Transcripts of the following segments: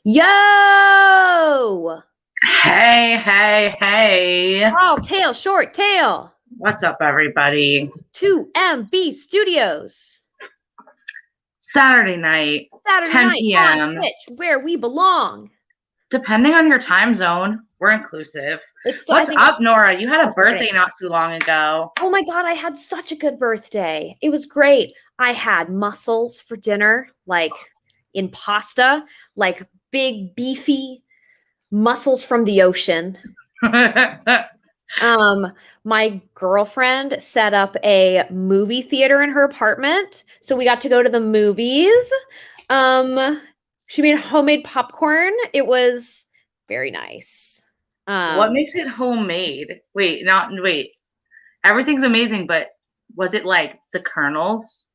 Yo! Hey, hey, hey. Tall tail, short tail. What's up, everybody? 2MB Studios. Saturday night, Saturday 10 night on p.m. Twitch, where we belong. Depending on your time zone, we're inclusive. It's still, What's up, Nora? You had a birthday Saturday. not too long ago. Oh my God, I had such a good birthday. It was great. I had mussels for dinner, like in pasta, like big, beefy mussels from the ocean. My girlfriend set up a movie theater in her apartment, so we got to go to the movies. She made homemade popcorn. It was very nice. What makes it homemade? Wait. Everything's amazing, but was it like the kernels?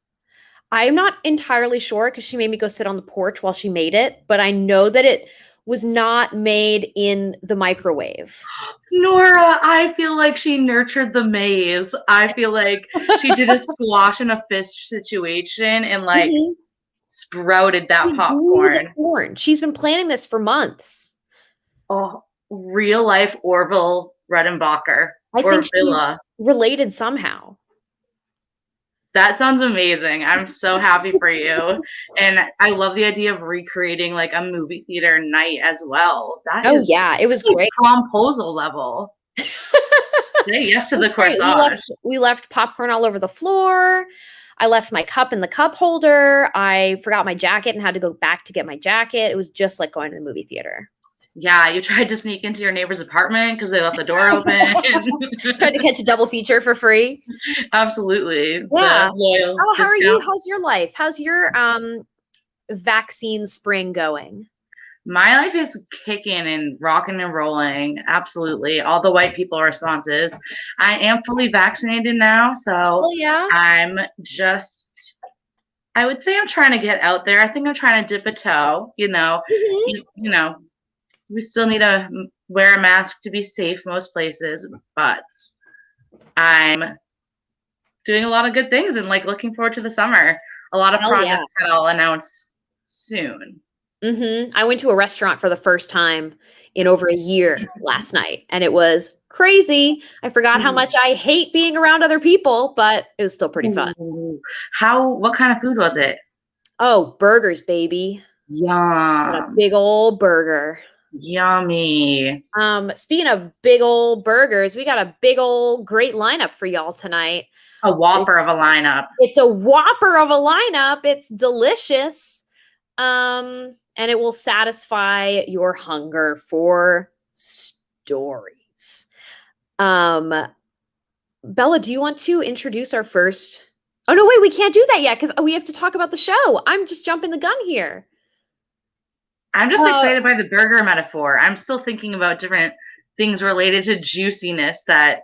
I'm not entirely sure because she made me go sit on the porch while she made it, but I know that it was not made in the microwave. Nora, I feel like she nurtured the maze. I feel like she did a squash and a fish situation and sprouted that popcorn. Corn. She's been planning this for months. Oh, real life Orville Redenbacher. I think she's related somehow. That sounds amazing. I'm so happy for you. And I love the idea of recreating like a movie theater night as well. Yeah, it was great. Promposal level. Say yes to the corsage. We left popcorn all over the floor. I left my cup in the cup holder. I forgot my jacket and had to go back to get my jacket. It was just like going to the movie theater. Yeah, you tried to sneak into your neighbor's apartment because they left the door open. Tried to catch a double feature for free. Absolutely. Yeah. How are you? How's your life? How's your vaccine spring going? My life is kicking and rocking and rolling. Absolutely. All the white people responses. I am fully vaccinated now, so I'm just, I would say I'm trying to get out there. I think I'm trying to dip a toe, you know, we still need to wear a mask to be safe most places, but I'm doing a lot of good things and like looking forward to the summer. A lot of projects that I'll announce soon. I went to a restaurant for the first time in over a year last night, and it was crazy. I forgot how much I hate being around other people, but it was still pretty fun. What kind of food was it? Oh, burgers, baby. Yum. A big old burger. Yummy. Speaking of big old burgers, we got a big old great lineup for y'all tonight. A whopper of a lineup. It's a whopper of a lineup. It's delicious. And it will satisfy your hunger for stories. Bella, do you want to introduce our first? Oh, no, wait, we can't do that yet because we have to talk about the show. I'm just jumping the gun here. I'm just excited by the burger metaphor. I'm still thinking about different things related to juiciness that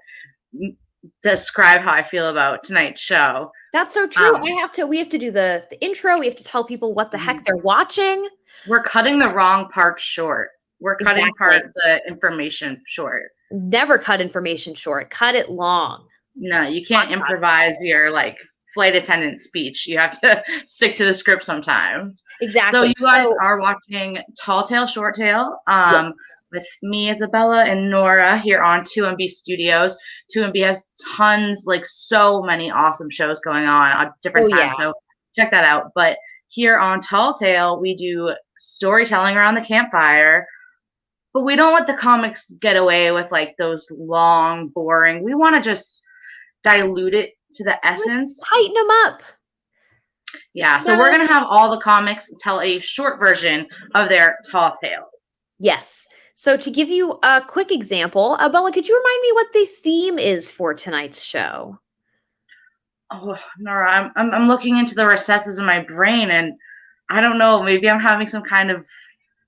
describe how I feel about tonight's show. That's so true. We have to do the intro. We have to tell people what the heck they're watching. We're cutting the wrong part short. We're cutting the information short. Never cut information short. Cut it long. No, you can't improvise your like flight attendant speech. You have to stick to the script sometimes. Exactly. So you guys are watching Tall Tale, Short Tale with me, Isabella, and Nora here on 2MB Studios. 2MB has tons, like so many awesome shows going on at different times. So check that out. But here on Tall Tale, we do storytelling around the campfire. But we don't let the comics get away with like those long, boring. We want to just dilute it to the essence. Tighten them up. Yeah, so we're going to have all the comics tell a short version of their tall tales. Yes. So to give you a quick example, Bella, could you remind me what the theme is for tonight's show? Oh, Nora, I'm looking into the recesses of my brain, and I don't know, maybe I'm having some kind of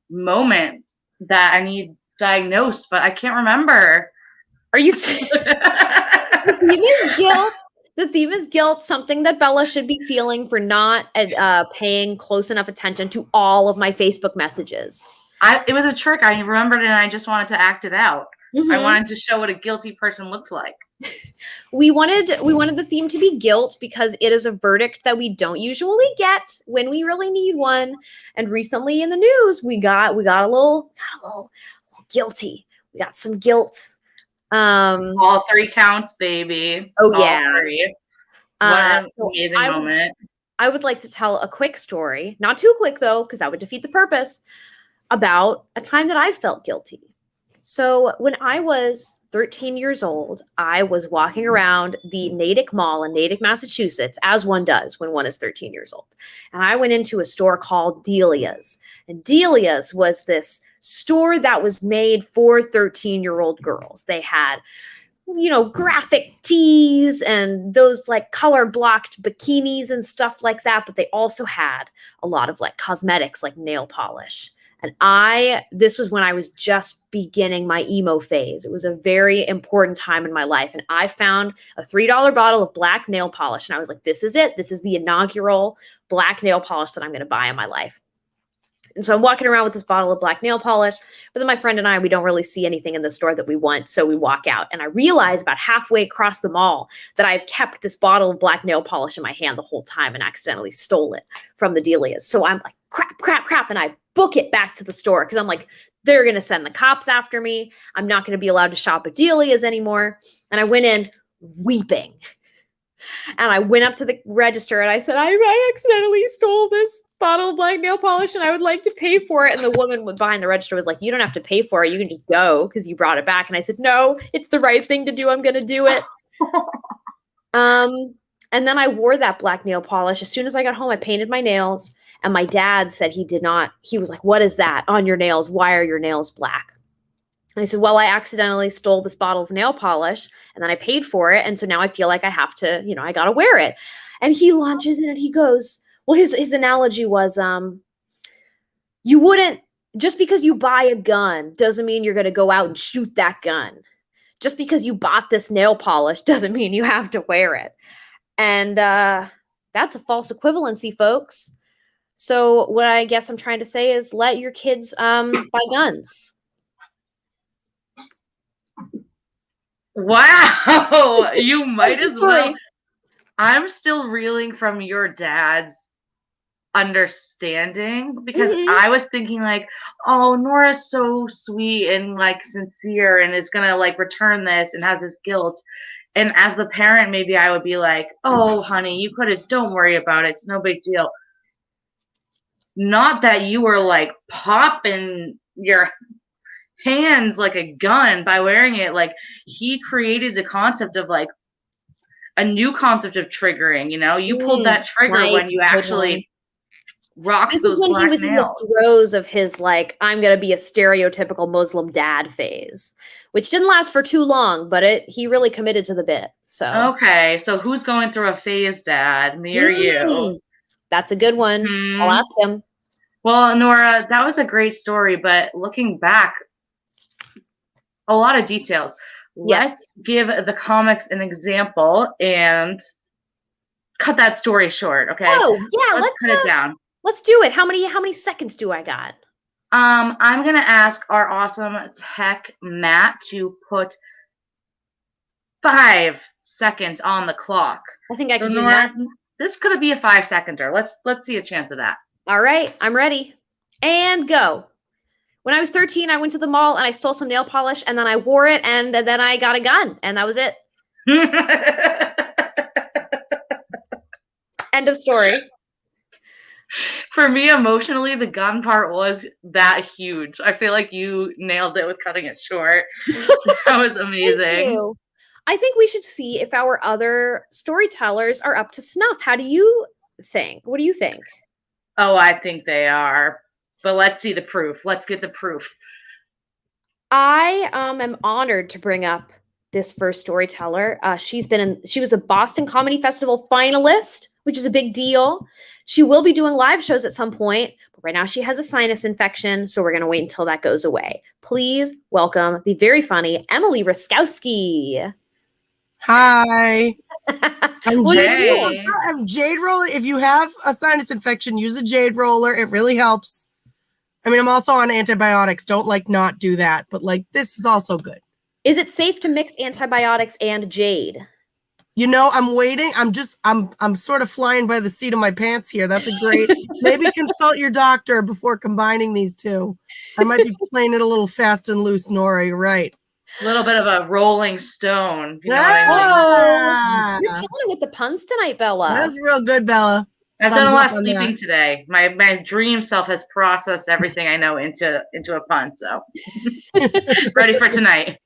moment that I need diagnosed, but I can't remember. Are you The theme is guilt. The theme is guilt, something that Bella should be feeling for not paying close enough attention to all of my Facebook messages. It was a trick. I remembered it, and I just wanted to act it out. I wanted to show what a guilty person looks like. We wanted the theme to be guilt because it is a verdict that we don't usually get when we really need one. And recently in the news, we got a little guilty. We got some guilt. All 3 counts, baby. Oh, All yeah. 3. What an amazing moment. I would like to tell a quick story, not too quick though, because that would defeat the purpose, about a time that I felt guilty. So when I was 13 years old, I was walking around the Natick Mall in Natick, Massachusetts, as one does when one is 13 years old. And I went into a store called Delia's. And Delia's was this store that was made for 13-year-old girls. They had, graphic tees and those like color blocked bikinis and stuff like that. But they also had a lot of like cosmetics, like nail polish. And this was when I was just beginning my emo phase. It was a very important time in my life. And I found a $3 bottle of black nail polish. And I was like, this is it. This is the inaugural black nail polish that I'm going to buy in my life. And so I'm walking around with this bottle of black nail polish, but then my friend and I, we don't really see anything in the store that we want. So we walk out and I realize about halfway across the mall that I've kept this bottle of black nail polish in my hand the whole time and accidentally stole it from the Delia's. So I'm like, crap. And I book it back to the store because I'm like, they're going to send the cops after me. I'm not going to be allowed to shop at Delia's anymore. And I went in weeping. And I went up to the register and I said, I accidentally stole this bottle of black nail polish and I would like to pay for it. And the woman behind the register was like, you don't have to pay for it. You can just go because you brought it back. And I said, no, it's the right thing to do. I'm going to do it. And then I wore that black nail polish. As soon as I got home, I painted my nails. And my dad said he was like, what is that on your nails? Why are your nails black? And I said, well, I accidentally stole this bottle of nail polish and then I paid for it. And so now I feel like I have to, I got to wear it. And he launches in and he goes, well, his analogy was, you wouldn't, just because you buy a gun doesn't mean you're going to go out and shoot that gun. Just because you bought this nail polish doesn't mean you have to wear it. And that's a false equivalency, folks. So what I guess I'm trying to say is let your kids buy guns. Wow, you might as well. I'm still reeling from your dad's understanding because I was thinking like, oh, Nora's so sweet and like sincere and is gonna like return this and has this guilt. And as the parent, maybe I would be like, oh, honey, you could have, don't worry about it. It's no big deal. Not that you were like popping your hands like a gun by wearing it. Like he created the concept of like a new concept of triggering, you pulled that trigger when you actually rocked those black nails. This is when he was in the throes of his like, I'm going to be a stereotypical Muslim dad phase, which didn't last for too long, but he really committed to the bit. So okay, so who's going through a phase, Dad? Me or you? That's a good one. I'll ask him. Well, Nora, that was a great story, but looking back, a lot of details. Yes. Let's give the comics an example and cut that story short, okay? Oh, yeah, let's cut it down. Let's do it. How many seconds do I got? I'm going to ask our awesome tech Matt to put 5 seconds on the clock. I think I can do that. This could be a 5-seconder. Let's see a chance of that. All right, I'm ready. And go. When I was 13, I went to the mall and I stole some nail polish and then I wore it and then I got a gun and that was it. End of story. For me, emotionally, the gun part was that huge. I feel like you nailed it with cutting it short. That was amazing. Thank you. I think we should see if our other storytellers are up to snuff. How do you think? What do you think? Oh, I think they are. But let's see the proof. Let's get the proof. I am honored to bring up this first storyteller. She was a Boston Comedy Festival finalist, which is a big deal. She will be doing live shows at some point, but right now she has a sinus infection, so we're going to wait until that goes away. Please welcome the very funny Emily Ruskowski. Hi. I'm jade roller. If you have a sinus infection, use a jade roller. It really helps. I mean, I'm also on antibiotics. Don't not do that, but this is also good. Is it safe to mix antibiotics and jade? You know, I'm waiting. I'm sort of flying by the seat of my pants here. That's a great, maybe consult your doctor before combining these two. I might be playing it a little fast and loose, Nora. You're right. A little bit of a rolling stone. You know what I mean? You're killing it with the puns tonight, Bella. That's real good, Bella. I've done a lot of sleeping today. My dream self has processed everything I know into a pun, so ready for tonight.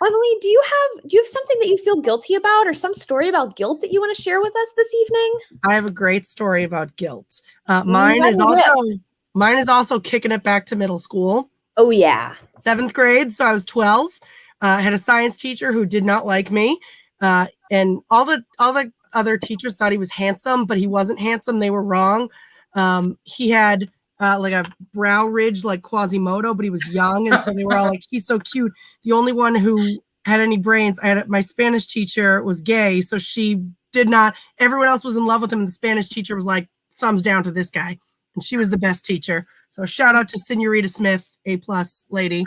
Emily, do you have something that you feel guilty about, or some story about guilt that you want to share with us this evening? I have a great story about guilt. Mine is also kicking it back to middle school. Oh yeah, 7th grade. So I was 12. I had a science teacher who did not like me, and all the other teachers thought he was handsome, but he wasn't handsome. They were wrong. He had like a brow ridge like Quasimodo, but he was young, and so they were all like, he's so cute. The only one who had any brains, my Spanish teacher was gay, so she did not. Everyone else was in love with him, and the Spanish teacher was like, thumbs down to this guy, and she was the best teacher. So shout out to Senorita Smith, A+ lady.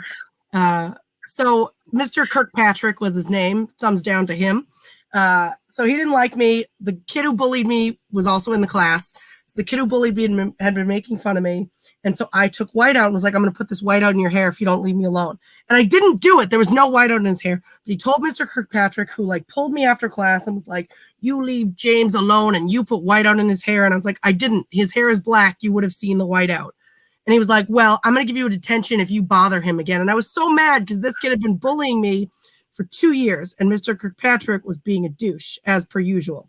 So Mr. Kirkpatrick was his name. Thumbs down to him. So he didn't like me. The kid who bullied me was also in the class. So the kid who bullied me had been making fun of me. And so I took whiteout and was like, I'm going to put this whiteout in your hair if you don't leave me alone. And I didn't do it. There was no whiteout in his hair. But he told Mr. Kirkpatrick, who like pulled me after class and was like, you leave James alone and you put whiteout in his hair. And I was like, I didn't. His hair is black. You would have seen the whiteout. And he was like, well, I'm going to give you a detention if you bother him again. And I was so mad because this kid had been bullying me for 2 years. And Mr. Kirkpatrick was being a douche, as per usual.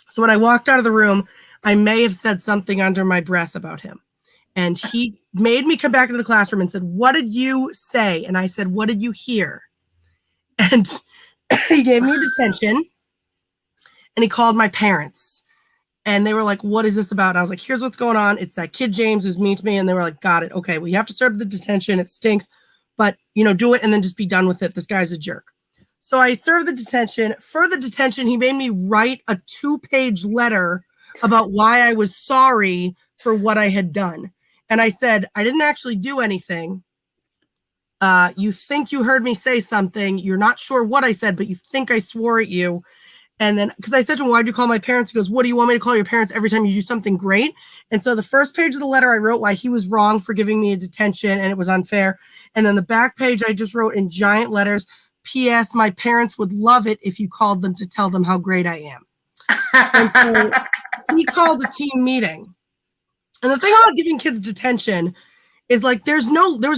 So when I walked out of the room, I may have said something under my breath about him. And he made me come back into the classroom and said, what did you say? And I said, what did you hear? And he gave me detention. And he called my parents. And they were like, what is this about? And I was like, here's what's going on. It's that kid James who's mean to me. And they were like, got it. Okay, well, you have to serve the detention. It stinks. But, do it and then just be done with it. This guy's a jerk. So I served the detention. For the detention, he made me write a 2-page letter about why I was sorry for what I had done. And I said, I didn't actually do anything. You think you heard me say something. You're not sure what I said, but you think I swore at you. And then, because I said to him, why'd you call my parents? He goes, what do you want me to call your parents every time you do something great? And so the first page of the letter, I wrote why he was wrong for giving me a detention and it was unfair. And then the back page, I just wrote in giant letters, P.S. My parents would love it if you called them to tell them how great I am. And so he called a team meeting. And the thing about giving kids detention is like, there was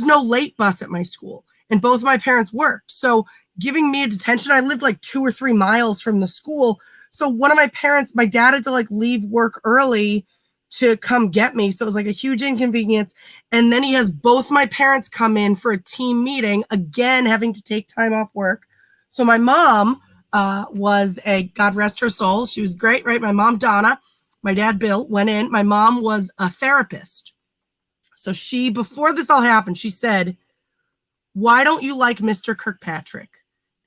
no late bus at my school. And both my parents worked. So giving me a detention, I lived like 2 or 3 miles from the school. So one of my parents, my dad had to like leave work early to come get me. So it was like a huge inconvenience. And then he has both my parents come in for a team meeting, again, having to take time off work. So my mom was God rest her soul. She was great, right? My mom, Donna, my dad, Bill, went in. My mom was a therapist. So before this all happened, she said, why don't you like Mr. Kirkpatrick?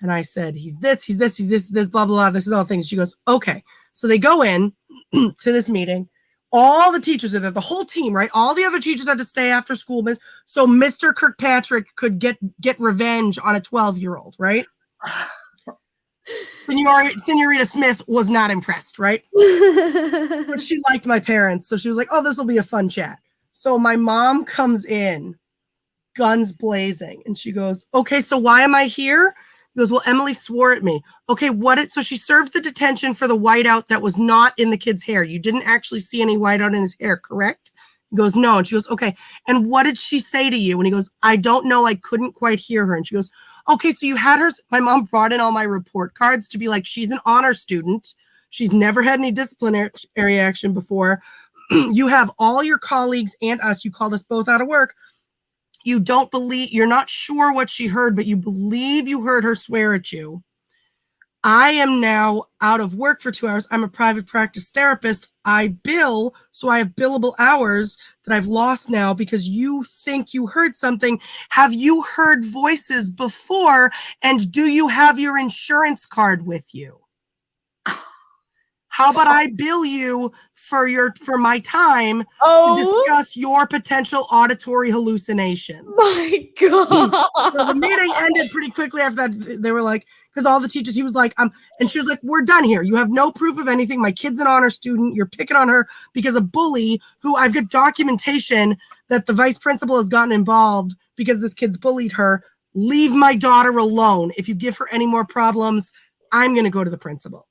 And I said, he's this, blah, blah, blah. This is all things. She goes, okay. So they go in to this meeting. All the teachers are there, the whole team, right? All the other teachers had to stay after school. So Mr. Kirkpatrick could get revenge on a 12-year-old, right? Senorita Smith was not impressed, right? But she liked my parents. So she was like, oh, this will be a fun chat. So my mom comes in, guns blazing. And she goes, okay, so why am I here? He goes, well, Emily swore at me. Okay, so she served the detention for the whiteout that was not in the kid's hair. You didn't actually see any whiteout in his hair, correct? He goes, no. And she goes, okay. And what did she say to you? And he goes, I don't know. I couldn't quite hear her. And she goes, okay, so you had her. My mom brought in all my report cards to be like, she's an honor student. She's never had any disciplinary action before. You have all your colleagues and us. You called us both out of work. You don't believe, you're not sure what she heard, but you believe you heard her swear at you. I am now out of work for 2 hours. I'm a private practice therapist. I bill, so I have billable hours that I've lost now because you think you heard something. Have you heard voices before? And do you have your insurance card with you? How about I bill you for my time to discuss your potential auditory hallucinations? My God. So the meeting ended pretty quickly after that. They were like, because all the teachers, he was like, and she was like, we're done here. You have no proof of anything. My kid's an honor student. You're picking on her because a bully who I've got documentation that the vice principal has gotten involved because this kid's bullied her. Leave my daughter alone. If you give her any more problems, I'm going to go to the principal.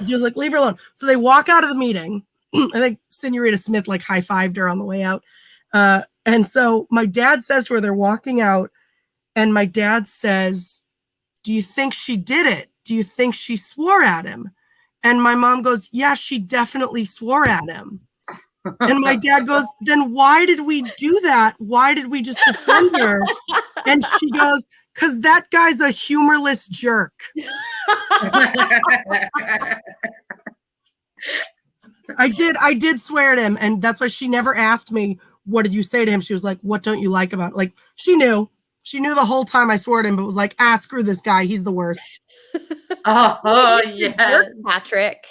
She was like, leave her alone. So they walk out of the meeting. I think Senorita Smith like high-fived her on the way out. And so my dad says to her, they're walking out, and my dad says, do you think she did it? Do you think she swore at him? And my mom goes, yeah, she definitely swore at him. And my dad goes, then why did we do that? Why did we just defend her? And she goes, because that guy's a humorless jerk. I did swear at him, and that's why she never asked me, what did you say to him? She was like, what don't you like about it? Like, she knew the whole time I swore at him, but was like, screw this guy. He's the worst. Yeah. Jerk Patrick.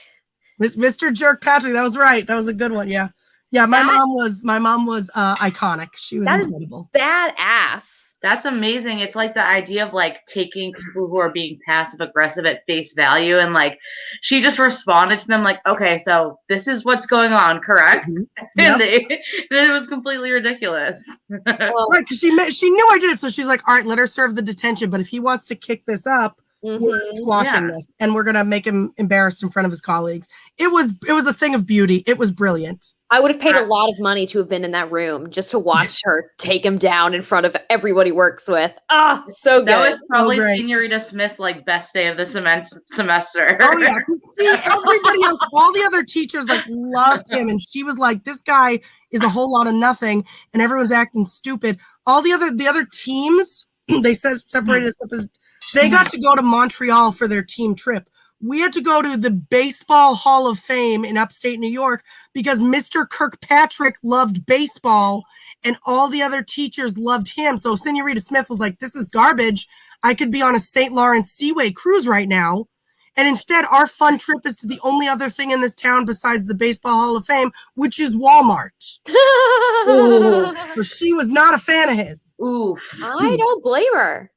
Mr. Jerk Patrick. That was right. That was a good one. Yeah. Yeah. My mom was iconic. She was incredible. Badass. That's amazing. It's like the idea of like taking people who are being passive aggressive at face value, and like she just responded to them like, okay, so this is what's going on, correct? Mm-hmm. And it was completely ridiculous. Well, right, because she knew I did it, so she's like, all right, let her serve the detention, but if he wants to kick this up, we're squashing this, and we're gonna make him embarrassed in front of his colleagues. It was a thing of beauty. It was brilliant. I would have paid a lot of money to have been in that room just to watch her take him down in front of everybody works with. So good. That was probably Senorita Smith's like best day of the semester. Oh yeah, everybody else, all the other teachers like loved him, and she was like, "This guy is a whole lot of nothing," and everyone's acting stupid. All the other teams, they separated us up as they got to go to Montreal for their team trip. We had to go to the Baseball Hall of Fame in upstate New York because Mr. Kirkpatrick loved baseball and all the other teachers loved him. So Senorita Smith was like, this is garbage. I could be on a St. Lawrence Seaway cruise right now. And instead, our fun trip is to the only other thing in this town besides the Baseball Hall of Fame, which is Walmart. So she was not a fan of his. Oof. I don't blame her.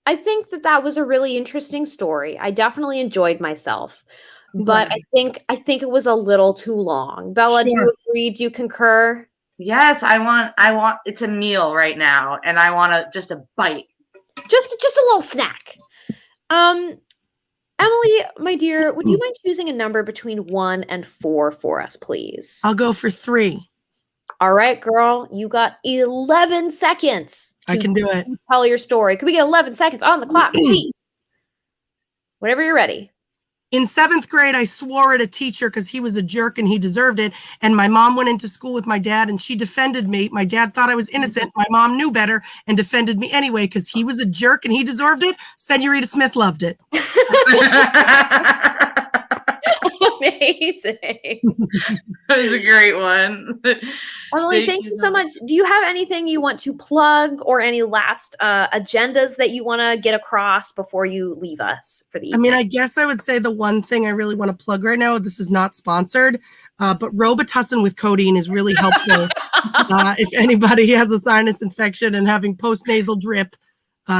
I think that was a really interesting story. I definitely enjoyed myself, but I think it was a little too long. Bella, do you agree? Do you concur? Yes, I want it's a meal right now, and I want just a bite. Just a little snack. Emily, my dear, would you mind choosing a number between 1 and 4 for us, please? I'll go for 3. All right, girl, you got 11 seconds. I can do it. Tell your story. Could we get 11 seconds on the clock, please? Whenever you're ready. In 7th grade, I swore at a teacher because he was a jerk and he deserved it. And my mom went into school with my dad and she defended me. My dad thought I was innocent. My mom knew better and defended me anyway because he was a jerk and he deserved it. Senorita Smith loved it. Amazing. That was a great one. Emily, thank you so much. Do you have anything you want to plug or any last agendas that you want to get across before you leave us for the evening? I mean, I guess I would say the one thing I really want to plug right now, this is not sponsored, but Robitussin with codeine is really helpful. If anybody has a sinus infection and having postnasal drip,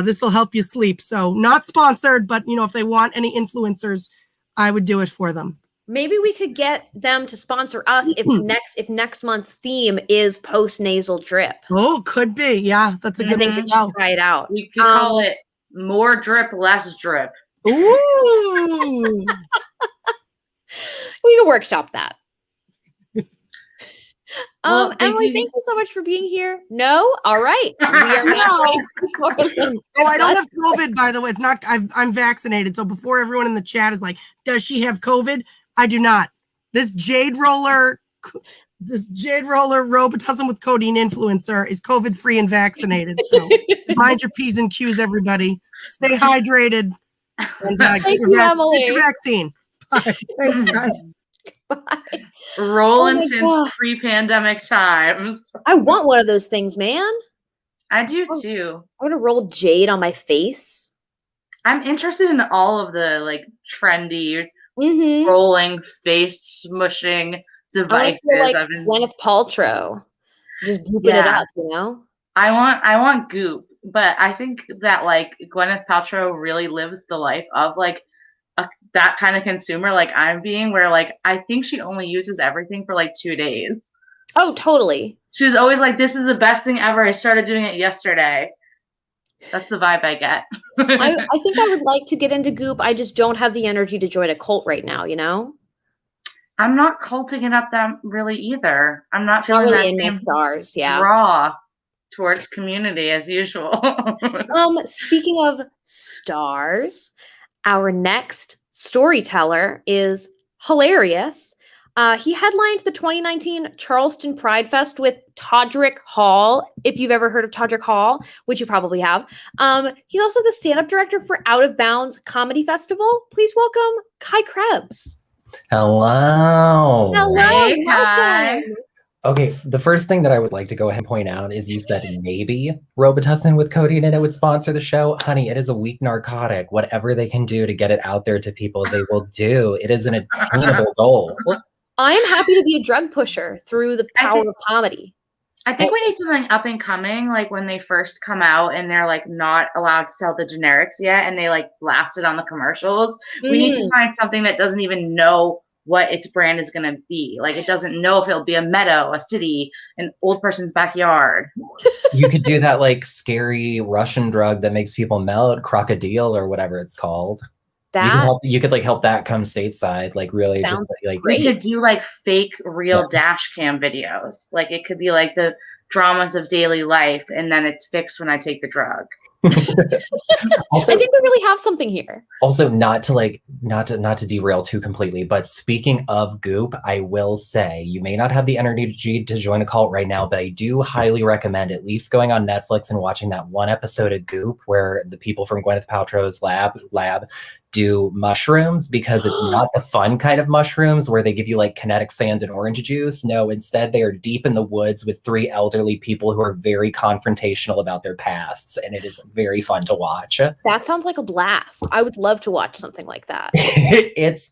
this will help you sleep. So not sponsored, but if they want any influencers, I would do it for them. Maybe we could get them to sponsor us if next month's theme is post-nasal drip. Oh, could be. Yeah, that's a good thing to try it out. We could call it more drip, less drip. Ooh. We can workshop that. Well, Emily, thank you so much for being here. No? All right. We are I don't have COVID, by the way. It's not, I'm vaccinated. So before everyone in the chat is like, does she have COVID? I do not. This Jade Roller Robitussin with codeine influencer is COVID-free and vaccinated. So mind your P's and Q's, everybody. Stay hydrated. And Thank you, Emily. Get your vaccine. Bye. Thanks, guys. Bye. Rolling since pre-pandemic times. I want one of those things, man. I do too. I want to roll jade on my face. I'm interested in all of the like trendy rolling face smushing devices. Like Gwyneth Paltrow, just gooping it up, you know. I want goop, but I think that like Gwyneth Paltrow really lives the life of like that kind of consumer, like I'm being, where like I think she only uses everything for like 2 days. Oh, totally. She's always like, "This is the best thing ever. I started doing it yesterday." That's the vibe I get. I think I would like to get into goop. I just don't have the energy to join a cult right now, you know? I'm not culting it up that really either. I'm not feeling really that same stars, draw towards community as usual. Speaking of stars, our next storyteller is hilarious. He headlined the 2019 Charleston Pride Fest with Todrick Hall, if you've ever heard of Todrick Hall, which you probably have. He's also the stand-up director for Out of Bounds Comedy Festival. Please welcome Kai Krebs. Hello. Hello. Hey, Kai. Okay, the first thing that I would like to go ahead and point out is you said maybe Robitussin with codeine in it would sponsor the show. Honey, it is a weak narcotic. Whatever they can do to get it out there to people, they will do. It is an attainable goal. I am happy to be a drug pusher through the power of comedy. I think we need something up and coming, like when they first come out and they're like not allowed to sell the generics yet and they like blast it on the commercials. We need to find something that doesn't even know what its brand is going to be. Like it doesn't know if it'll be a meadow, a city, an old person's backyard. You could do that like scary Russian drug that makes people melt, crocodile or whatever it's called. You could like help that come stateside, like really just like we could do like fake real dash cam videos. Like it could be like the dramas of daily life and then it's fixed when I take the drug. Also, I think we really have something here. Also, not to derail too completely, but speaking of goop, I will say you may not have the energy to join a cult right now, but I do highly recommend at least going on Netflix and watching that one episode of Goop where the people from Gwyneth Paltrow's lab do mushrooms, because it's not the fun kind of mushrooms where they give you like kinetic sand and orange juice. No, instead they are deep in the woods with 3 elderly people who are very confrontational about their pasts, and it is very fun to watch. That sounds like a blast. I would love to watch something like that. The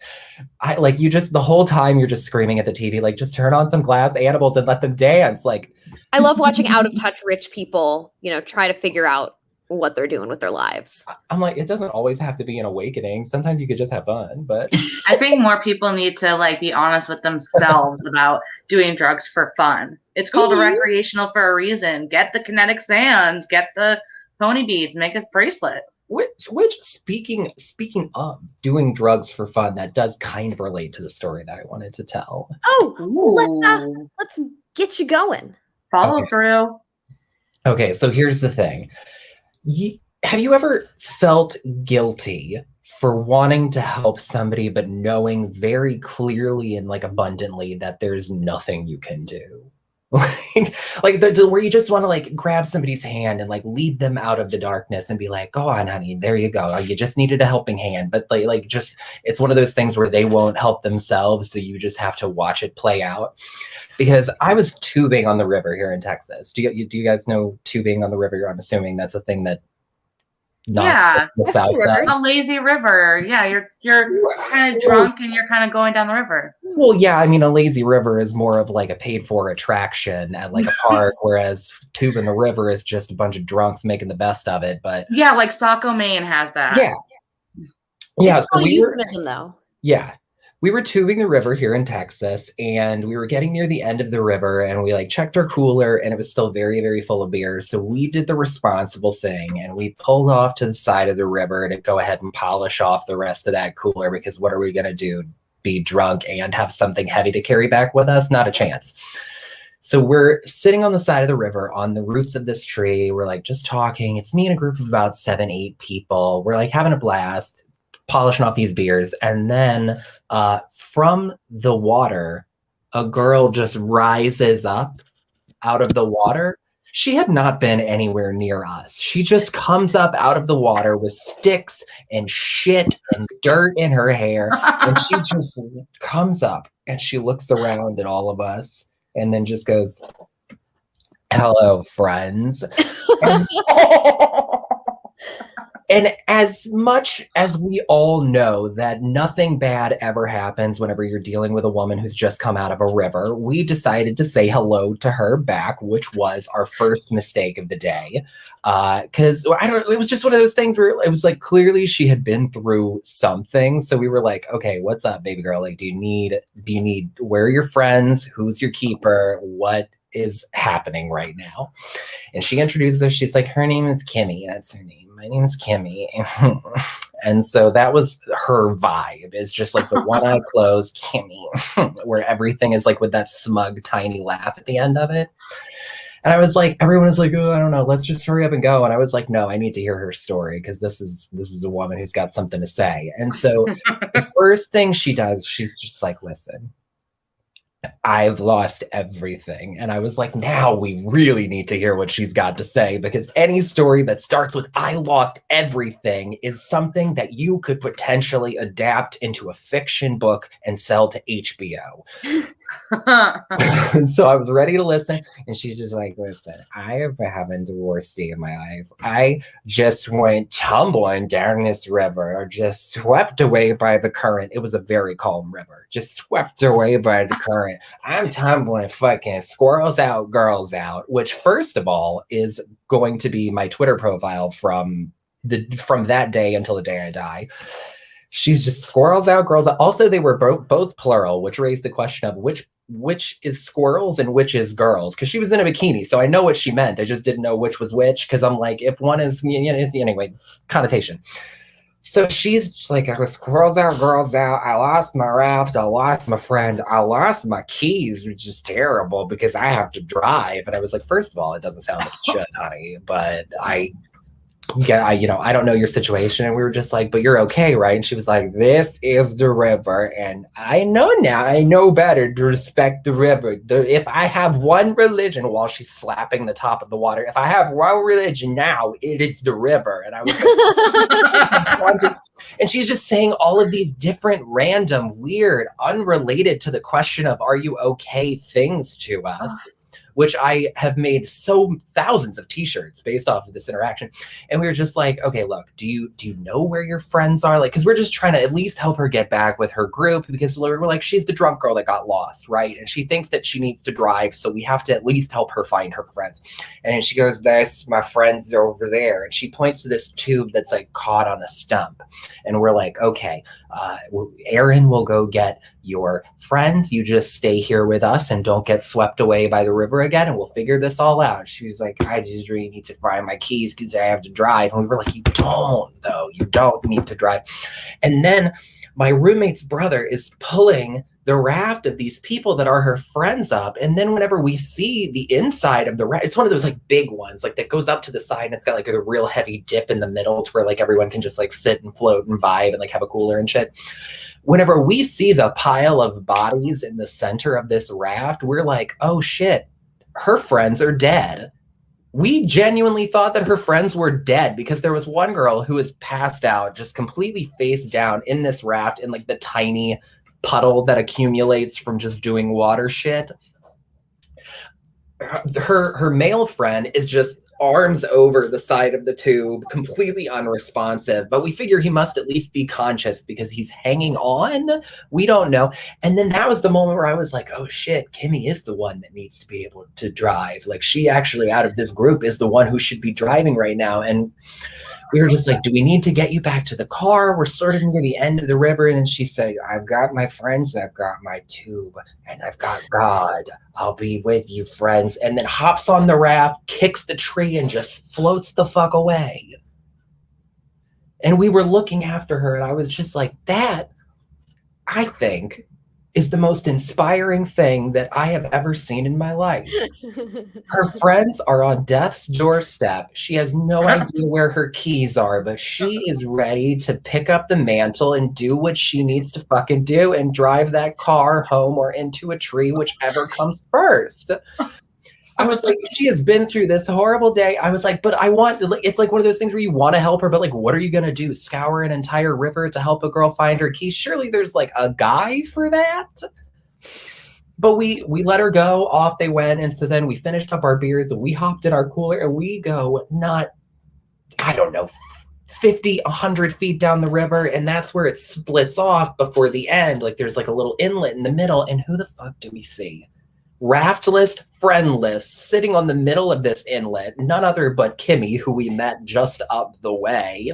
whole time you're just screaming at the TV, like, just turn on some glass animals and let them dance. Like, I love watching out of touch rich people, try to figure out what they're doing with their lives. I'm like, it doesn't always have to be an awakening. Sometimes you could just have fun, but I think more people need to like be honest with themselves about doing drugs for fun. It's called a recreational for a reason. Get the kinetic sands, get the pony beads, make a bracelet. Which speaking of doing drugs for fun, that does kind of relate to the story that I wanted to tell. Oh, let's get you going. Follow through. Okay, so here's the thing. Have you ever felt guilty for wanting to help somebody but knowing very clearly and like abundantly that there's nothing you can do? Where you just want to like grab somebody's hand and like lead them out of the darkness and be like, go on, honey, there you go. You just needed a helping hand. But it's one of those things where they won't help themselves, so you just have to watch it play out. Because I was tubing on the river here in Texas. Do you guys know tubing on the river? I'm assuming that's a thing that a lazy river. Yeah, you're kind of drunk and you're kind of going down the river. Well, yeah, I mean, a lazy river is more of like a paid-for attraction at like a park, whereas tubing the river is just a bunch of drunks making the best of it. But yeah, like Saco, Maine has that. Yeah. It's not a euphemism, though. Yeah. We were tubing the river here in Texas, and we were getting near the end of the river, and we like checked our cooler, and it was still very, very full of beer. So we did the responsible thing, and we pulled off to the side of the river to go ahead and polish off the rest of that cooler, because what are we going to do? Be drunk and have something heavy to carry back with us? Not a chance. So we're sitting on the side of the river on the roots of this tree. We're like just talking. It's me and a group of about 7-8 people. We're like having a blast, polishing off these beers. And then from the water, a girl just rises up out of the water. She had not been anywhere near us. She just comes up out of the water with sticks and shit and dirt in her hair. And she just comes up and she looks around at all of us and then just goes, "Hello, friends." And as much as we all know that nothing bad ever happens whenever you're dealing with a woman who's just come out of a river, we decided to say hello to her back, which was our first mistake of the day. Because it was just one of those things where it was like clearly she had been through something. So we were like, okay, what's up, baby girl? Like, do you need, where are your friends? Who's your keeper? What is happening right now? And she introduces us. She's like, her name is Kimmy. That's her name. My name is Kimmy. And so that was her vibe. It's just like the one eye closed, Kimmy, where everything is like with that smug, tiny laugh at the end of it. And I was like, everyone was like, oh, I don't know, let's just hurry up and go. And I was like, no, I need to hear her story because this is a woman who's got something to say. And so the first thing she does, she's just like, listen, I've lost everything. And I was like, now we really need to hear what she's got to say, because any story that starts with I lost everything is something that you could potentially adapt into a fiction book and sell to HBO. So I was ready to listen, and she's just like, listen, I have been having the worst day of my life. I just went tumbling down this river, or just swept away by the current. It was a very calm river, just swept away by the current. I'm tumbling fucking squirrels out, girls out, which first of all is going to be my Twitter profile from that day until the day I die. She's just squirrels out, girls out. Also, they were both plural, which raised the question of which is squirrels and which is girls, because she was in a bikini, so I know what she meant. I just didn't know which was which, because I'm like, if one is, anyway, connotation. So she's like, I was squirrels out, girls out. I lost my raft. I lost my friend. I lost my keys, which is terrible because I have to drive. And I was like, first of all, it doesn't sound like it should, honey, but I don't know your situation. And we were just like, but you're okay, right? And she was like, this is the river. And I know better to respect the river. If I have one religion, while she's slapping the top of the water, if I have one religion now, it is the river. And I was like, and she's just saying all of these different, random, weird, unrelated to the question of, are you okay, things to us, which I have made thousands of t-shirts based off of this interaction. And we were just like, okay, look, do you know where your friends are? Like, because we're just trying to at least help her get back with her group, because we're like, she's the drunk girl that got lost, right? And she thinks that she needs to drive, so we have to at least help her find her friends. And she goes, that's my friends over there. And she points to this tube that's like caught on a stump. And we're like, okay, Aaron will go get your friends. You just stay here with us and don't get swept away by the river again, and we'll figure this all out. She was like, I just really need to find my keys because I have to drive. And we were like, you don't need to drive. And then my roommate's brother is pulling the raft of these people that are her friends up. And then whenever we see the inside of the raft, it's one of those like big ones, like that goes up to the side, and it's got like a real heavy dip in the middle to where like everyone can just like sit and float and vibe and like have a cooler and shit. Whenever we see the pile of bodies in the center of this raft, we're like, oh shit, her friends are dead. We genuinely thought that her friends were dead, because there was one girl who was passed out, just completely face down in this raft in like the tiny puddle that accumulates from just doing water shit. Her male friend is just arms over the side of the tube, completely unresponsive, but we figure he must at least be conscious because he's hanging on. We don't know. And then that was the moment where I was like, oh shit, Kimmy is the one that needs to be able to drive. Like, she actually, out of this group, is the one who should be driving right now. And we were just like, do we need to get you back to the car? We're sort of near the end of the river. And then she said, I've got my friends, I've got my tube, and I've got God. I'll be with you, friends. And then hops on the raft, kicks the tree, and just floats the fuck away. And we were looking after her, and I was just like, that, I think, is the most inspiring thing that I have ever seen in my life. Her friends are on death's doorstep. She has no idea where her keys are, but she is ready to pick up the mantle and do what she needs to fucking do and drive that car home or into a tree, whichever comes first. I was like, she has been through this horrible day. I was like, but it's like one of those things where you want to help her, but like, what are you going to do? Scour an entire river to help a girl find her keys? Surely there's like a guy for that. But we let her go. Off they went. And so then we finished up our beers and we hopped in our cooler and we go, not, I don't know, 50, 100 feet down the river, and that's where it splits off before the end. Like there's like a little inlet in the middle, and who the fuck do we see? Raftless, friendless, sitting on the middle of this inlet, none other but Kimmy, who we met just up the way.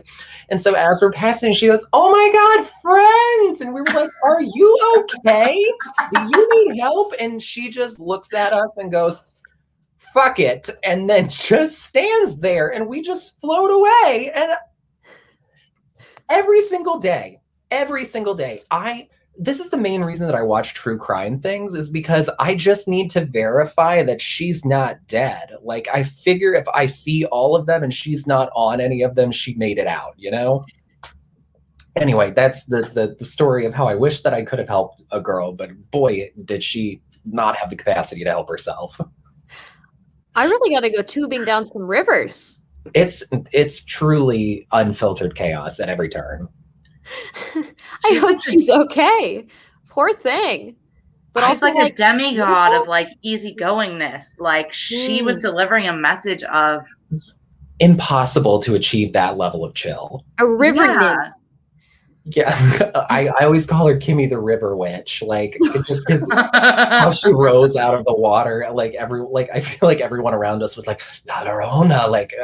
And so as we're passing, she goes, "Oh my God, friends!" And we were like, "Are you okay? Do you need help?" And she just looks at us and goes, "Fuck it," and then just stands there, and we just float away. And every single day, this is the main reason that I watch true crime things, is because I just need to verify that she's not dead. Like, I figure if I see all of them and she's not on any of them, she made it out, you know? Anyway, that's the story of how I wish that I could have helped a girl, but boy, did she not have the capacity to help herself. I really got to go tubing down some rivers. It's truly unfiltered chaos at every turn. I hope she's okay. Poor thing. But she's also like a demigod of like easygoingness. Like she was delivering a message of impossible to achieve that level of chill. A river nymph. Yeah, I always call her Kimmy the River Witch. Like, it's just because how she rose out of the water. Like I feel like everyone around us was like La Llorona. Like,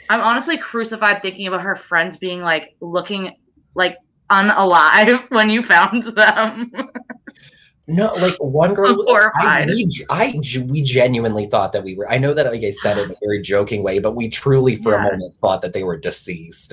I'm honestly crucified thinking about her friends being like looking like unalive when you found them. No, like one girl was horrified. We genuinely thought that we were. I know that like I said it in a very joking way, but we truly for a moment thought that they were deceased.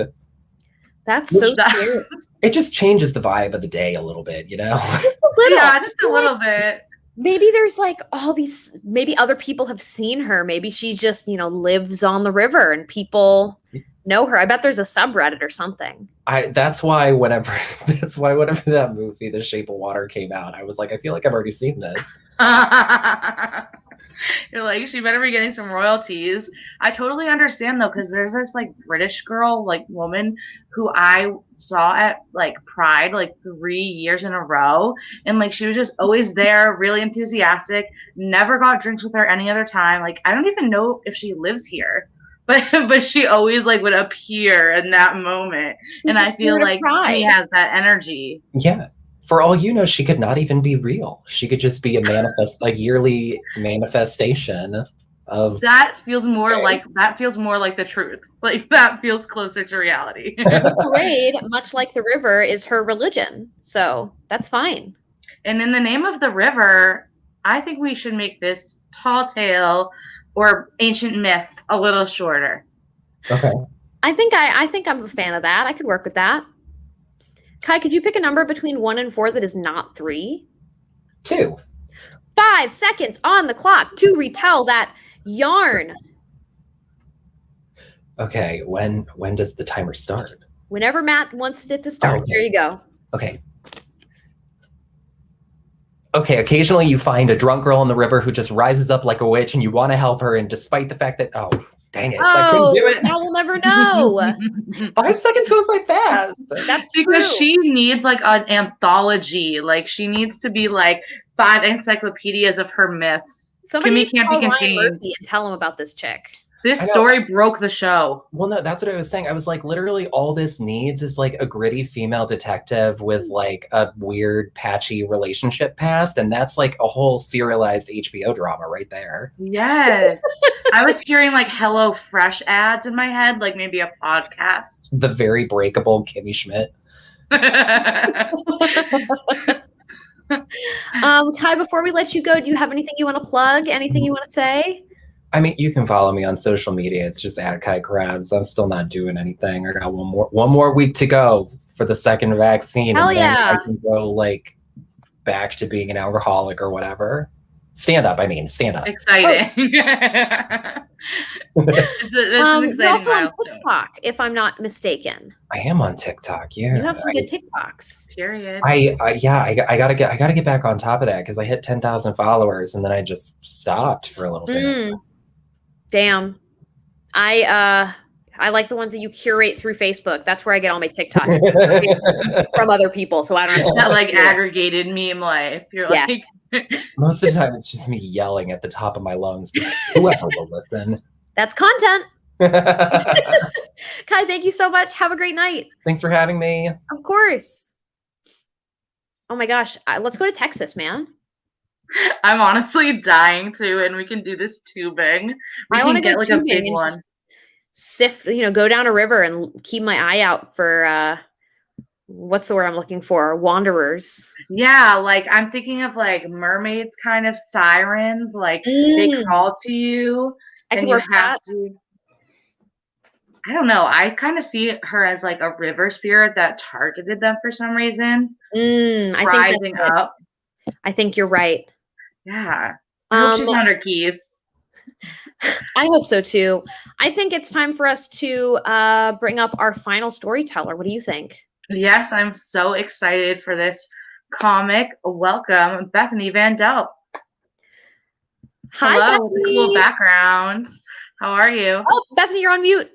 That's so true. It just changes the vibe of the day a little bit, you know? Just a little. Yeah, just a little bit. Maybe there's like all these, maybe other people have seen her. Maybe she just, lives on the river and people know her. I bet there's a subreddit or something. That's why whenever that movie, The Shape of Water, came out, I was like, I feel like I've already seen this. You're like, she better be getting some royalties. I totally understand though, because there's this like British girl, like woman, who I saw at like Pride like 3 years in a row, and like she was just always there, really enthusiastic. Never got drinks with her any other time. Like I don't even know if she lives here, but she always like would appear in that moment, and I feel like she has that energy. Yeah. For all you know, she could not even be real. She could just be a yearly manifestation of. That feels more like the truth. Like that feels closer to reality. The parade, much like the river, is her religion, so that's fine. And in the name of the river, I think we should make this tall tale or ancient myth a little shorter. Okay. I think I'm a fan of that. I could work with that. Kai, could you pick a number between 1 and 4 that is not 3? 2. 5 seconds on the clock to retell that yarn. Okay, when does the timer start? Whenever Matt wants it to start. Okay. There you go. Okay. Okay, occasionally you find a drunk girl in the river who just rises up like a witch and you want to help her, and despite the fact that, dang it, I couldn't do it. Now we'll never know. 5 seconds goes by fast. That's because true. She needs like an anthology. Like she needs to be like 5 encyclopedias of her myths. Somebody Kimmy can't be contained. And tell him about this chick. This story broke the show. Well, no, that's what I was saying. I was like, literally all this needs is like a gritty female detective with like a weird patchy relationship past. And that's like a whole serialized HBO drama right there. Yes. I was hearing like Hello Fresh ads in my head, like maybe a podcast. The very breakable Kimmy Schmidt. Kai, before we let you go, do you have anything you want to plug? Anything you want to say? I mean, you can follow me on social media. It's just @KaiKrebs. I'm still not doing anything. I got one more week to go for the second vaccine. Hell and then yeah. I can go like back to being an alcoholic or whatever. Stand up. Exciting. It's an exciting you're also on milestone. TikTok, if I'm not mistaken. I am on TikTok. Yeah, You have some good TikToks. Period. I gotta get back on top of that because I hit 10,000 followers and then I just stopped for a little bit. Damn. I like the ones that you curate through Facebook. That's where I get all my TikToks from other people. So I don't have It's not like aggregated meme life. You're like Most of the time it's just me yelling at the top of my lungs. Whoever will listen. That's content. Kai, thank you so much. Have a great night. Thanks for having me. Of course. Oh my gosh. Let's go to Texas, man. I'm honestly dying to, and we can do this tubing. We can get like a big one. Sift, go down a river and keep my eye out for what's the word I'm looking for? Wanderers. Yeah, like I'm thinking of like mermaids, kind of sirens, like they call to you. I can work that. I don't know. I kind of see her as like a river spirit that targeted them for some reason. Rising up. I think you're right. Yeah. I hope she's on her keys. I hope so too. I think it's time for us to bring up our final storyteller. What do you think? Yes, I'm so excited for this comic. Welcome, Bethany Van Delft. Hi, hello, Bethany. With a cool background. How are you? Oh, Bethany, you're on mute.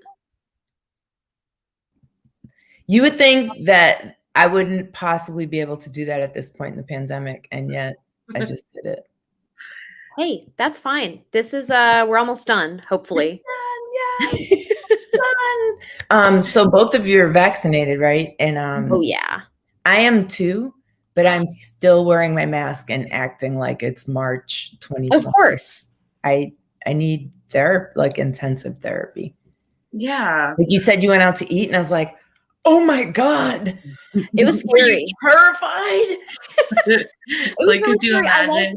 You would think that I wouldn't possibly be able to do that at this point in the pandemic, and yet I just did it. Hey, that's fine. This is we're almost done, hopefully. Yes. So both of you are vaccinated, right? And oh yeah. I am too, but I'm still wearing my mask and acting like it's March 2020. Of course. I need therapy, like intensive therapy. Yeah. Like you said you went out to eat, and I was like, oh my God. It was scary. Terrified. It was like, really scary. I like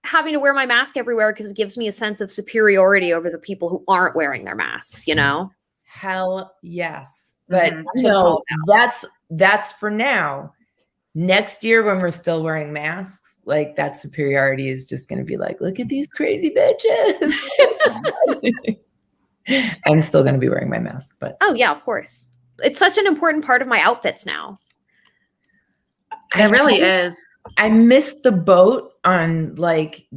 having to wear my mask everywhere because it gives me a sense of superiority over the people who aren't wearing their masks, Hell yes. But no, that's for now. Next year when we're still wearing masks, like that superiority is just going to be like, look at these crazy bitches. I'm still going to be wearing my mask, but. Oh yeah, of course. It's such an important part of my outfits now. It really is. I missed the boat on like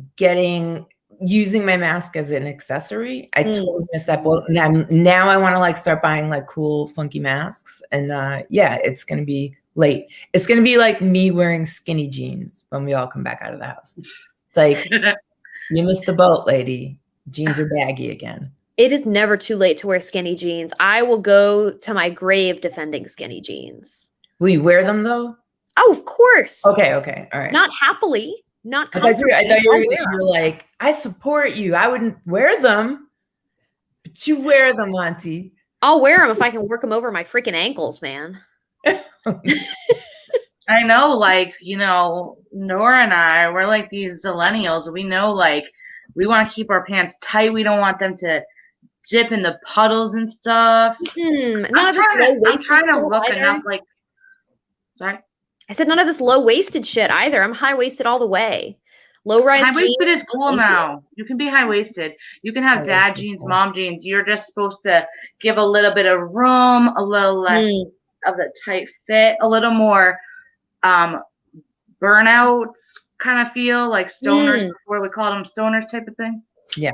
using my mask as an accessory. I totally missed that boat. And now I want to like start buying like cool, funky masks. And yeah, it's going to be late. It's going to be like me wearing skinny jeans when we all come back out of the house. It's like, you missed the boat, lady. Jeans are baggy again. It is never too late to wear skinny jeans. I will go to my grave defending skinny jeans. Will you wear them though? Oh, of course. Okay. All right. Not happily. Not comfortably. I thought you were like, I support you. I wouldn't wear them, but you wear them, Auntie. I'll wear them if I can work them over my freaking ankles, man. I know, like, Nora and I, we're like these millennials. We know, like, we want to keep our pants tight. We don't want them to dip in the puddles and stuff. I'm trying to look enough like. Sorry. I said none of this low-waisted shit either. I'm high-waisted all the way. Low-rise high-waisted is cool now. You can be high-waisted. You can have dad jeans, mom jeans. You're just supposed to give a little bit of room, a little less of the tight fit, a little more burnouts kind of feel, like stoners before we called them stoners type of thing. Yeah.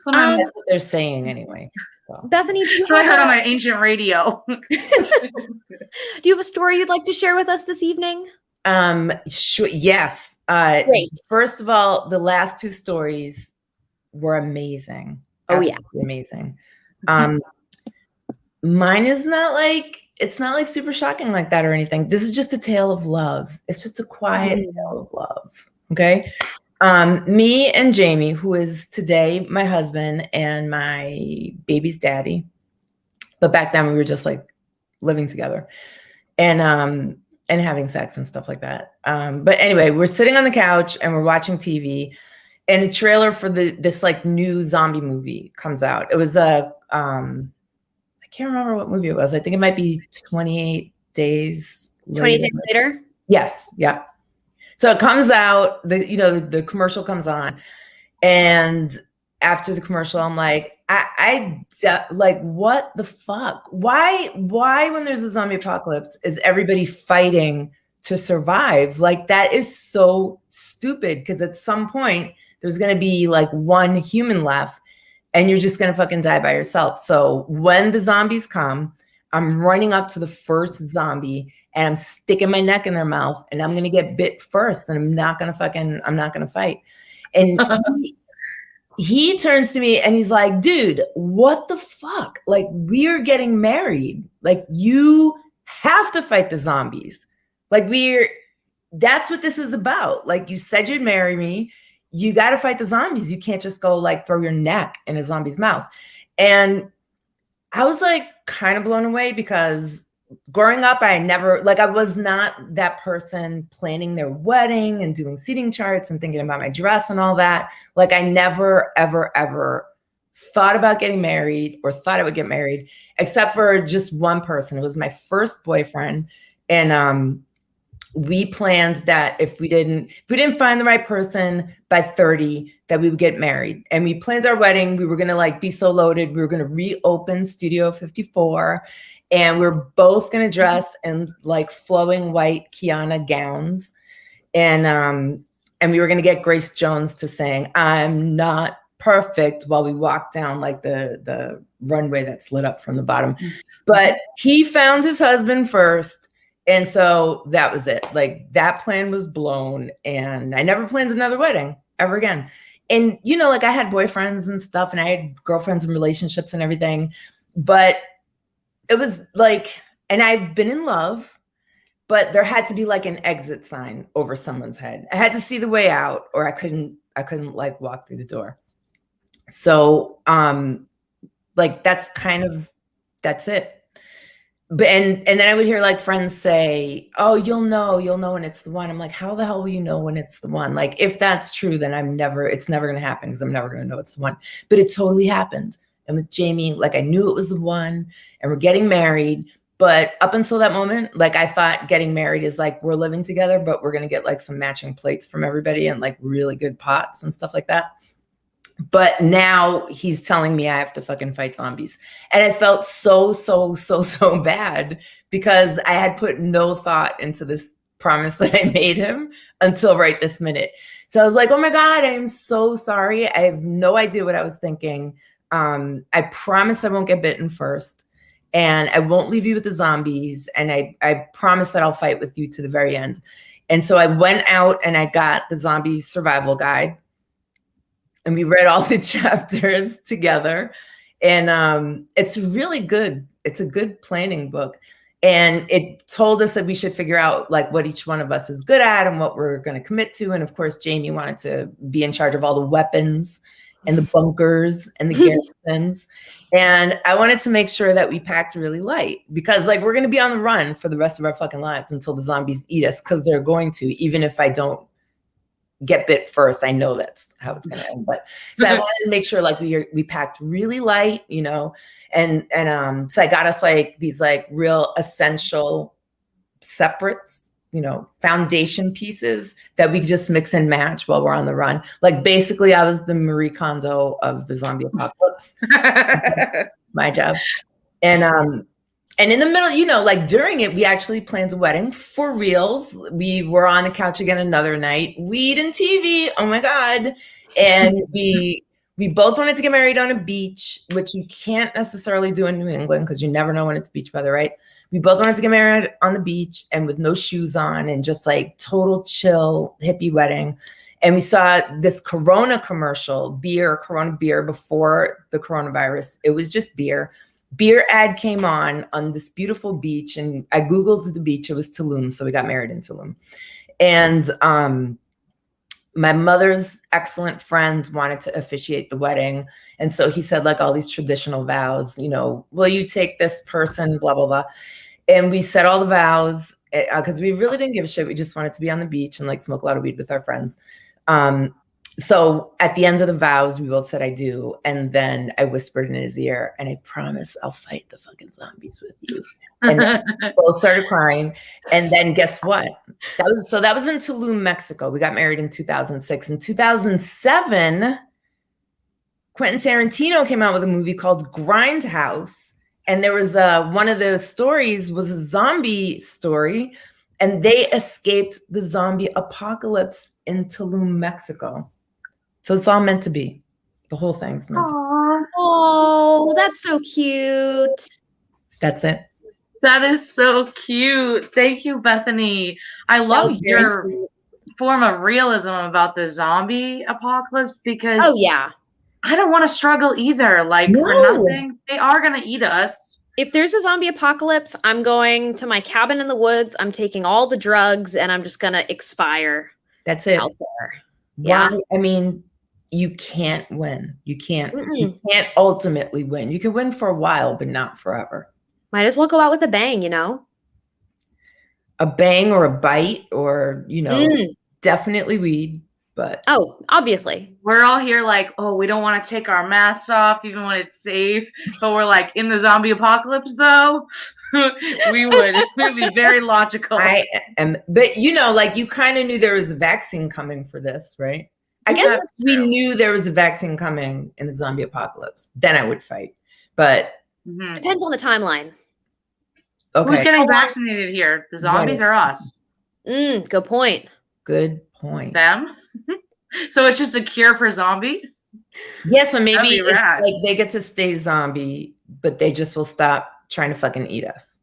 That's what they're saying anyway. So. Bethany, do you I heard on my ancient radio. Do you have a story you'd like to share with us this evening? Sure. Yes. Great. First of all, the last two stories were amazing. Absolutely amazing. Mine is it's not like super shocking like that or anything. This is just a tale of love. It's just a quiet tale of love. Okay. Me and Jamie, who is today my husband and my baby's daddy, but back then we were just like living together and having sex and stuff like that. But anyway, we're sitting on the couch and we're watching TV, and a trailer for this like new zombie movie comes out. It was I can't remember what movie it was. I think it might be 28 Days Later. 28 Days Later? Yes. Yeah. So it comes out, the commercial comes on, and after the commercial, I'm like, I like, what the fuck? Why when there's a zombie apocalypse is everybody fighting to survive? Like, that is so stupid, because at some point there's going to be like one human left and you're just going to fucking die by yourself. So when the zombies come, I'm running up to the first zombie and I'm sticking my neck in their mouth, and I'm going to get bit first, and I'm not going to fight. And he turns to me and he's like, dude, what the fuck? Like, we're getting married. Like, you have to fight the zombies. Like, that's what this is about. Like, you said you'd marry me. You got to fight the zombies. You can't just go like throw your neck in a zombie's mouth. And I was like kind of blown away because growing up, I was not that person planning their wedding and doing seating charts and thinking about my dress and all that. Like, I never, ever, ever thought about getting married or thought I would get married, except for just one person. It was my first boyfriend. And we planned that if we didn't find the right person by 30, that we would get married. And we planned our wedding. We were going to like be so loaded. We were going to reopen Studio 54. And we're both going to dress in like flowing white Kiana gowns. And we were going to get Grace Jones to sing "I'm Not Perfect" while we walked down like the runway that's lit up from the bottom. But he found his husband first. And so that was it. Like, that plan was blown. And I never planned another wedding ever again. And, you know, like, I had boyfriends and stuff, and I had girlfriends and relationships and everything. But it was like, and I've been in love, but there had to be like an exit sign over someone's head. I had to see the way out, or I couldn't like walk through the door. So, like, that's it. But and then I would hear like friends say, "Oh, you'll know when it's the one." I'm like, how the hell will you know when it's the one? Like, if that's true, then it's never going to happen, because I'm never going to know it's the one. But it totally happened. And with Jamie, like, I knew it was the one, and we're getting married. But up until that moment, like, I thought getting married is like, we're living together, but we're going to get like some matching plates from everybody and like really good pots and stuff like that. But now he's telling me I have to fucking fight zombies. And it felt so bad, because I had put no thought into this promise that I made him until right this minute. So I was like, oh my God, I am so sorry. I have no idea what I was thinking. I promise I won't get bitten first, and I won't leave you with the zombies. And I promise that I'll fight with you to the very end. And so I went out and I got the zombie survival guide, and we read all the chapters together. And it's really good. It's a good planning book. And it told us that we should figure out like what each one of us is good at and what we're going to commit to. And of course, Jamie wanted to be in charge of all the weapons and the bunkers and the garrisons. And I wanted to make sure that we packed really light, because like, we're going to be on the run for the rest of our fucking lives until the zombies eat us, because they're going to, even if I don't get bit first. I know that's how it's going to end. But so I wanted to make sure like we packed really light, you know, and so I got us like these like real essential separates, you know, foundation pieces that we just mix and match while we're on the run. Like, basically I was the Marie Kondo of the zombie apocalypse. My job. And in the middle, you know, like during it, we actually planned a wedding for reals. We were on the couch again another night, weed and TV. Oh my God. And we both wanted to get married on a beach, which you can't necessarily do in New England because you never know when it's beach weather, right? We both wanted to get married on the beach and with no shoes on, and just like total chill hippie wedding. And we saw this Corona commercial, Corona beer, before the coronavirus. It was just beer. Beer ad came on this beautiful beach, and I Googled the beach. It was Tulum, so we got married in Tulum. And my mother's excellent friend wanted to officiate the wedding, and so he said like all these traditional vows, you know, will you take this person, blah, blah, blah. And we said all the vows because we really didn't give a shit. We just wanted to be on the beach and like smoke a lot of weed with our friends. So at the end of the vows, we both said, I do. And then I whispered in his ear, and I promise I'll fight the fucking zombies with you. And then we both started crying. And then guess what? That was in Tulum, Mexico. We got married in 2006. In 2007, Quentin Tarantino came out with a movie called Grindhouse. And there was one of the stories was a zombie story. And they escaped the zombie apocalypse in Tulum, Mexico. So it's all meant to be. The whole thing's meant to be. Oh, that's so cute. That's it. That is so cute. Thank you, Bethany. I love your form of realism about the zombie apocalypse, because I don't want to struggle either. Like for nothing, they are going to eat us. If there's a zombie apocalypse, I'm going to my cabin in the woods. I'm taking all the drugs and I'm just going to expire. That's it. Out there. Why? Yeah. I mean, you can't win. You can't ultimately win. You can win for a while, but not forever. Might as well go out with a bang, you know? A bang or a bite or, you know, definitely weed. But obviously. We're all here like, oh, we don't want to take our masks off even when it's safe. But we're like, in the zombie apocalypse, though, we would. It would be very logical. But, you know, like you kind of knew there was a vaccine coming for this, right? I guess if we knew there was a vaccine coming in the zombie apocalypse, then I would fight. But depends on the timeline. Okay. Who's getting vaccinated here? The zombies or us? Good point. Good point. Them? So it's just a cure for zombie? Yeah, so maybe it's like they get to stay zombie, but they just will stop trying to fucking eat us.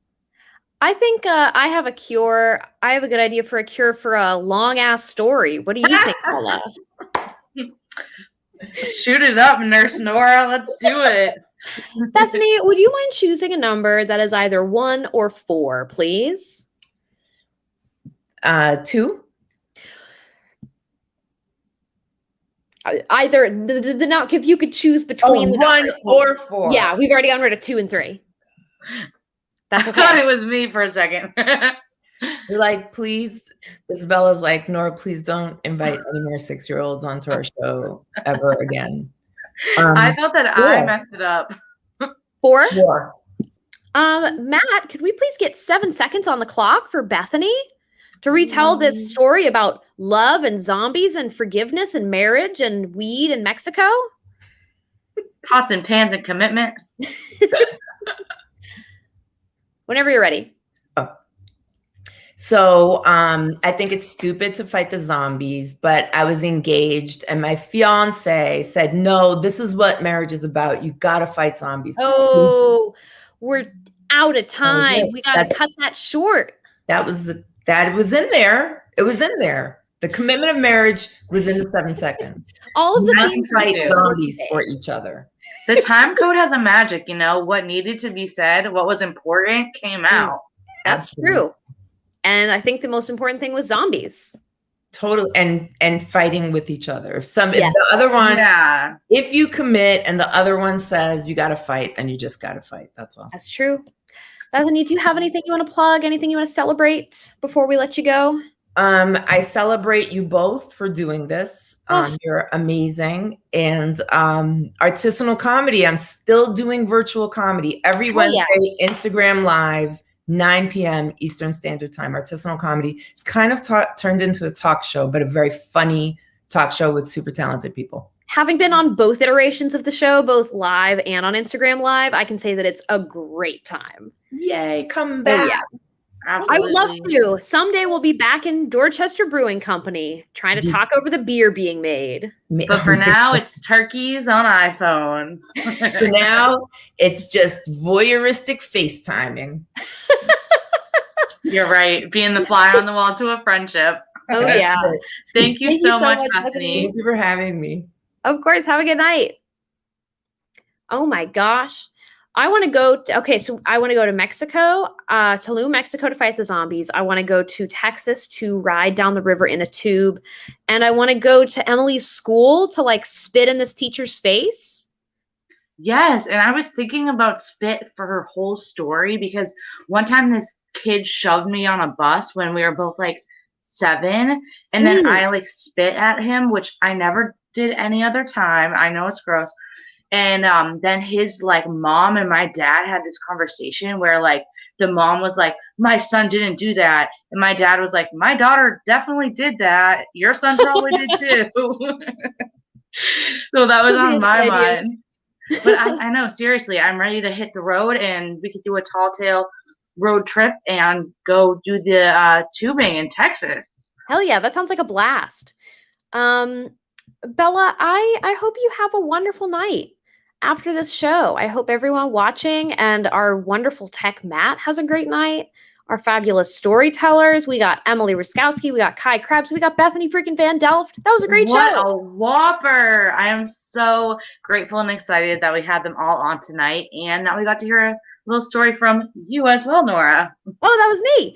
I think I have a cure. I have a good idea for a cure for a long-ass story. What do you think, Paula? Shoot it up, Nurse Nora. Let's do it. Bethany, would you mind choosing a number that is either 1 or 4, please? 2. Either the not if you could choose between the 1 or 4. Yeah, we've already gotten rid of 2 and 3. That's okay. I thought it was me for a second. You're like, please, Isabella's like, Nora, please don't invite any more 6-year-olds onto our show ever again. I thought that I messed it up. 4? 4. Matt, could we please get 7 seconds on the clock for Bethany to retell this story about love and zombies and forgiveness and marriage and weed in Mexico? Pots and pans and commitment. Whenever you're ready. So I think it's stupid to fight the zombies, but I was engaged and my fiance said, no, this is what marriage is about. You got to fight zombies. Oh, we're out of time. We got to cut that short. That was in there. It was in there. The commitment of marriage was in the 7 seconds. All of the things fight zombies for each other. The time code has a magic, you know, what needed to be said, what was important came out. That's true. And I think the most important thing was zombies. Totally. And fighting with each other. If the other one, if you commit and the other one says you got to fight, then you just got to fight. That's all. That's true. Bethany, do you have anything you want to plug? Anything you want to celebrate before we let you go? I celebrate you both for doing this. You're amazing. And artisanal comedy. I'm still doing virtual comedy every Wednesday, Instagram Live, 9 p.m. Eastern Standard Time. Artisanal comedy. It's kind of turned into a talk show, but a very funny talk show with super talented people. Having been on both iterations of the show, both live and on Instagram Live, I can say that it's a great time. Yay, come back. Absolutely. I would love to. Someday we'll be back in Dorchester Brewing Company trying to talk over the beer being made. But for now, it's turkeys on iPhones. For now, it's just voyeuristic FaceTiming. You're right. Being the fly on the wall to a friendship. Oh, yeah. Thank you so much, Bethany. Thank you for having me. Of course. Have a good night. Oh, my gosh. I want to go to Mexico, Tulum, Mexico to fight the zombies. I want to go to Texas to ride down the river in a tube. And I want to go to Emily's school to like spit in this teacher's face. Yes. And I was thinking about spit for her whole story because one time this kid shoved me on a bus when we were both like 7. And then I like spit at him, which I never did any other time. I know it's gross. And then his like mom and my dad had this conversation where like the mom was like, my son didn't do that. And my dad was like, my daughter definitely did that. Your son probably did too. So that was on my mind. But I know, seriously, I'm ready to hit the road and we could do a tall tale road trip and go do the tubing in Texas. Hell yeah, that sounds like a blast. Bella, I hope you have a wonderful night after this show. I hope everyone watching and our wonderful tech Matt has a great night. our fabulous storytellers. We got Emily Ruskowski, we got Krebs, we got Bethany freaking Van Delft. That was a great show. What a whopper. I am so grateful and excited that we had them all on tonight, and that we got to hear a little story from you as well, Nora. Oh, that was me.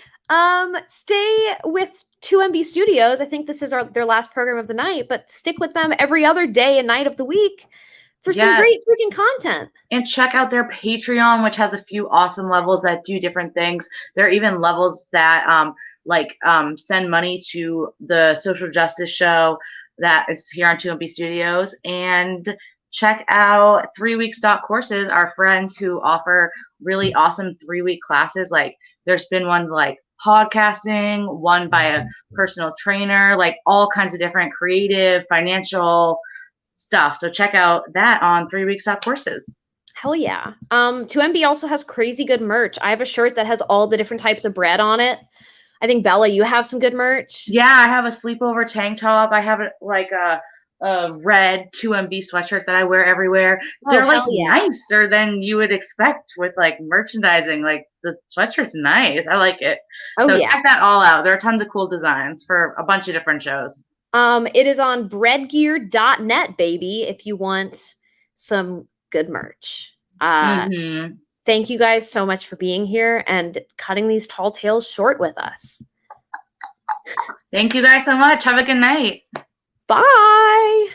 Stay with 2MB Studios. I think this is their last program of the night, but stick with them every other day and night of the week for some great freaking content. And check out their Patreon, which has a few awesome levels that do different things. There are even levels that send money to the social justice show that is here on 2MB Studios. And check out 3weeks.courses, our friends who offer really awesome 3-week classes. Like there's been one like podcasting, one by a personal trainer, like all kinds of different creative, financial stuff. So check out that on 3weeks.courses. Hell yeah. 2MB also has crazy good merch. I have a shirt that has all the different types of bread on it. I think, Bella, you have some good merch. Yeah, I have a sleepover tank top. I have like a red 2MB sweatshirt that I wear everywhere. They're like nicer than you would expect with like merchandising. Like the sweatshirt's nice. I like it. So check that all out. There are tons of cool designs for a bunch of different shows. It is on breadgear.net, baby, if you want some good merch. Thank you guys so much for being here and cutting these tall tales short with us. Thank you guys so much. Have a good night. Bye.